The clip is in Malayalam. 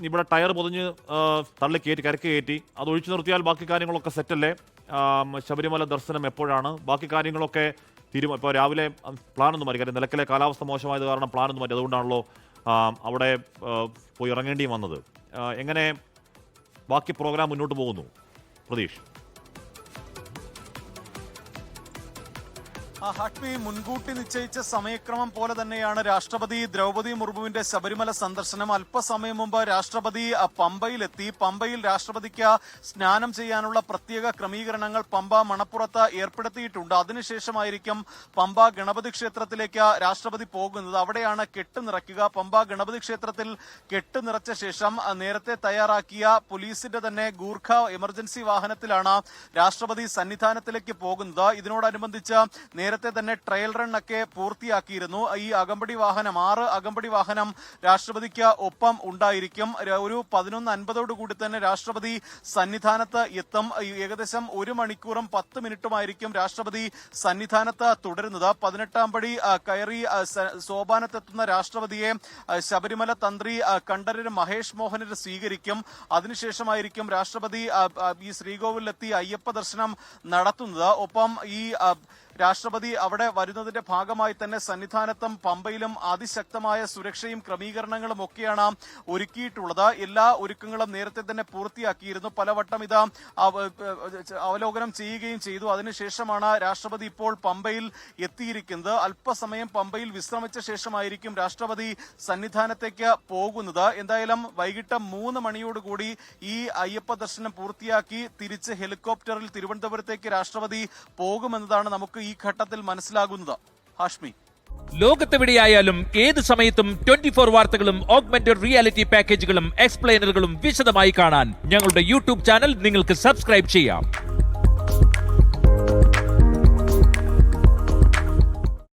ഇവിടെ ടയർ പൊതിഞ്ഞ് തള്ളി കയറ്റി കരക്ക് കയറ്റി അത് ഒഴിച്ചു നിർത്തിയാൽ ബാക്കി കാര്യങ്ങളൊക്കെ സെറ്റല്ലേ? ശബരിമല ദർശനം എപ്പോഴാണ്? ബാക്കി കാര്യങ്ങളൊക്കെ ഇപ്പോൾ രാവിലെ പ്ലാനൊന്നും മാറ്റി, കാര്യം നിലയ്ക്കലെ കാലാവസ്ഥ മോശമായത് കാരണം പ്ലാനൊന്നും മാറ്റി, അതുകൊണ്ടാണല്ലോ അവിടെ പോയി ഇറങ്ങേണ്ടിയും വന്നത്. എങ്ങനെ ബാക്കി പ്രോഗ്രാം മുന്നോട്ട് പോകുന്നു പ്രതീഷ്? ഹാഷ്മി, മുൻകൂട്ടി നിശ്ചയിച്ച സമയക്രമം പോലെ തന്നെയാണ് രാഷ്ട്രപതി ദ്രൗപദി മുർമുവിന്റെ ശബരിമല സന്ദർശനം. അല്പസമയം മുമ്പ് രാഷ്ട്രപതി പമ്പയിലെത്തി. പമ്പയിൽ രാഷ്ട്രപതിക്ക് സ്നാനം ചെയ്യാനുള്ള പ്രത്യേക ക്രമീകരണങ്ങൾ പമ്പ മണപ്പുറത്ത് ഏർപ്പെടുത്തിയിട്ടുണ്ട്. അതിനുശേഷമായിരിക്കും പമ്പ ഗണപതി ക്ഷേത്രത്തിലേക്ക് രാഷ്ട്രപതി പോകുന്നത്. അവിടെയാണ് കെട്ട് നിറയ്ക്കുക. പമ്പ ഗണപതി ക്ഷേത്രത്തിൽ കെട്ട് നിറച്ച ശേഷം നേരത്തെ തയ്യാറാക്കിയ പോലീസിന്റെ തന്നെ ഗൂർഖ എമർജൻസി വാഹനത്തിലാണ് രാഷ്ട്രപതി സന്നിധാനത്തിലേക്ക് പോകുന്നത്. ഇതിനോടനുബന്ധിച്ച് നേരത്തെ തന്നെ ട്രയൽ റൺ ഒക്കെ പൂർത്തിയാക്കിയിരുന്നു. ഈ അകമ്പടി വാഹനം 6 അകമ്പടി വാഹനം രാഷ്ട്രപതിക്ക് ഒപ്പം ഉണ്ടായിരിക്കും. ഒരു 11:50 കൂടി തന്നെ രാഷ്ട്രപതി സന്നിധാനത്ത് എത്തും. ഏകദേശം 1 മണിക്കൂറും 10 മിനിറ്റുമായിരിക്കും രാഷ്ട്രപതി സന്നിധാനത്ത് തുടരുന്നത്. 18-ാം പടി കയറി സോപാനത്തെത്തുന്ന രാഷ്ട്രപതിയെ ശബരിമല തന്ത്രി കണ്ഠരര് മഹേഷ് മോഹനര് സ്വീകരിക്കും. അതിനുശേഷമായിരിക്കും രാഷ്ട്രപതി ഈ ശ്രീകോവിലെത്തി അയ്യപ്പ ദർശനം നടത്തുന്നത്. ഒപ്പം ഈ രാഷ്ട്രപതി അവിടെ വരുന്നതിന്റെ ഭാഗമായി തന്നെ സന്നിധാനത്തും പമ്പയിലും അതിശക്തമായ സുരക്ഷയും ക്രമീകരണങ്ങളും ഒക്കെയാണ് ഒരുക്കിയിട്ടുള്ളത്. എല്ലാ ഒരുക്കങ്ങളും നേരത്തെ തന്നെ പൂർത്തിയാക്കിയിരുന്നു. പലവട്ടം ഇത് അവലോകനം ചെയ്യുകയും ചെയ്തു. അതിനുശേഷമാണ് രാഷ്ട്രപതി ഇപ്പോൾ പമ്പയിൽ എത്തിയിരിക്കുന്നത്. അല്പസമയം പമ്പയിൽ വിശ്രമിച്ച ശേഷമായിരിക്കും രാഷ്ട്രപതി സന്നിധാനത്തേക്ക് പോകുന്നത്. എന്തായാലും വൈകിട്ട് 3 മണിയോടുകൂടി ഈ അയ്യപ്പ ദർശനം പൂർത്തിയാക്കി തിരിച്ച് ഹെലികോപ്റ്ററിൽ തിരുവനന്തപുരത്തേക്ക് രാഷ്ട്രപതി പോകുമെന്നതാണ് നമുക്ക് ഈ ഘട്ടത്തിൽ മനസ്സിലാകുന്നത്. ഹാഷ്മി, ലോകത്തെവിടെയായാലും ഏത് സമയത്തും 24 വാർത്തകളും ഓഗ്മെന്റഡ് റിയാലിറ്റി പാക്കേജുകളും എക്സ്പ്ലെയിനറുകളും വിശദമായി കാണാൻ ഞങ്ങളുടെ യൂട്യൂബ് ചാനൽ നിങ്ങൾക്ക് സബ്സ്ക്രൈബ് ചെയ്യാം.